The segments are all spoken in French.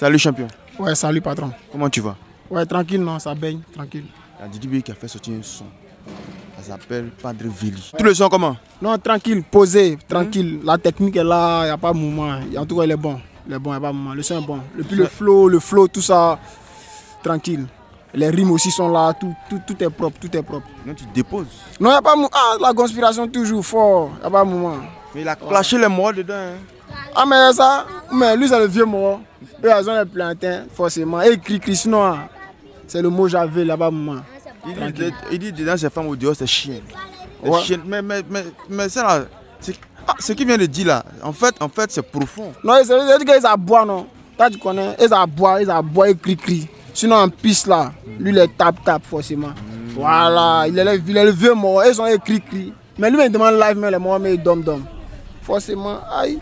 Salut champion. Ouais, salut patron. Comment tu vas? Ouais, tranquille, non, ça baigne, tranquille. Il y a Didi B qui a fait sortir un son. Ça s'appelle Padre Vili. Tous les sons comment? Non, tranquille, posé, tranquille. La technique est là, il n'y a pas de mouvement. En tout cas, il est bon. Il est bon, il n'y a pas de mouvement. Le son est bon. Et puis le flow, tout ça, tranquille. Les rimes aussi sont là, tout est propre, tout est propre. Non, tu déposes. Non, il n'y a pas de mouvement. Ah, la conspiration toujours fort, il n'y a pas de mouvement. Mais il a clashé les mots dedans. Hein. Ah, mais ça, mais lui, c'est le vieux mot. Eux, ils ont les plantains, forcément. Et cri, sinon, c'est le mot j'avais là-bas, moment. Il dit dedans, ces femmes au dehors, c'est chien. Ouais. Mais ça là, ce qu'il vient de dire là, en fait c'est profond. Non, c'est dire qu'ils aboient, non. Toi, tu connais, ils aboient, ils cri. Sinon, en piste là, lui, il tape forcément. Voilà, il est le vieux mort, ils ont cri. Mais lui, il demande live, mais les morts, mais il dom. Forcément, aïe.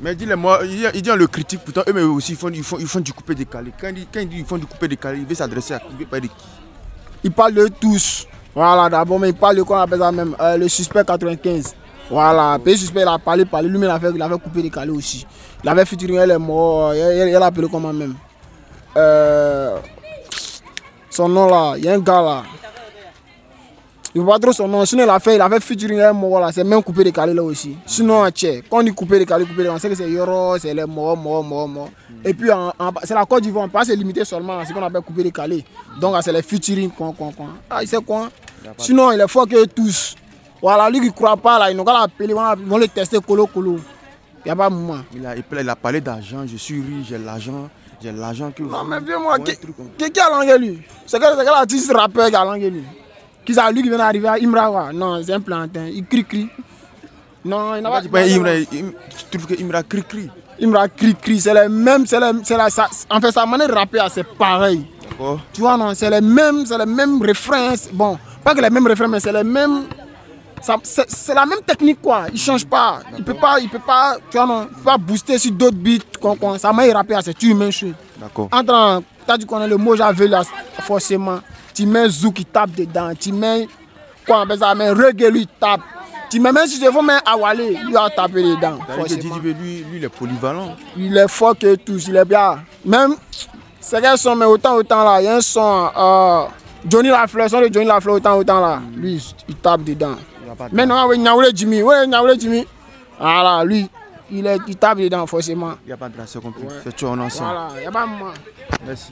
Mais il dit les mots, il dit on le critique, pourtant eux mais aussi ils font du coupé décalé. Quand il dit ils font du coupé décalé, il veut s'adresser à qui? Il veut parler de qui? Il parle de tous. Voilà, d'abord, mais il parle de quoi on appelle ça même, le suspect 95. Voilà, le suspect, il a parlé, lui-même il avait coupé décalé aussi. Il avait futuré les morts, il a appelé comment même. Son nom là, il y a un gars là. Il ne voit pas trop son nom, sinon il avait futuré un mort là, c'est même coupé décalé là aussi. Sinon, quand on dit coupé décalé, on sait que c'est Yoro, c'est les morts. Et puis c'est la Côte d'Ivoire, on peut pas se limiter seulement à ce qu'on appelle coupé décalé. Donc c'est les featuring, Ah, il sait quoi? Sinon, il est fort que tous. Voilà, lui qui ne croit pas là, ils n'ont qu'à l'appeler, ils vont le tester colo. Il n'y a pas de moment. Il a parlé d'argent, je suis riche, j'ai l'argent que vous. Non, mais viens-moi, qui a langué lui? C'est quel artiste rappeur qui a langué lui? Qui c'est lui qui vient d'arriver à Imra? Non, c'est un plantain, il crie. Non, il n'a pas dit. Tu trouves que Imra crie? Imra crie, c'est les mêmes, en fait sa manière de rapper c'est pareil. D'accord. Tu vois, non, c'est les mêmes refrains. Bon, pas que les mêmes refrains, mais c'est les mêmes. C'est la même technique quoi, il change pas. Il peut pas, tu vois non, il peut pas booster sur d'autres beats. Sa manière de rapper c'est tu mets chaud. D'accord. Tu connais le mot j'avais là, forcément. Tu mets Zou qui tape dedans, tu mets quoi on appelle ça, mais reggae lui tape. Tu mets même si je veux mettre Awale, lui a tapé dedans. Lui il est polyvalent. Il est fort que tous, il est bien. Même c'est quel son mais autant là, il y a un son Johnny Lafleur, son de Johnny Lafleur autant là, lui il tape dedans. Maintenant oui Nyaoulé Jimmy, voilà lui il tape dedans forcément. Il n'y a pas de race compliquée, c'est tout en ensemble. Voilà, il n'y a pas de moment. Merci.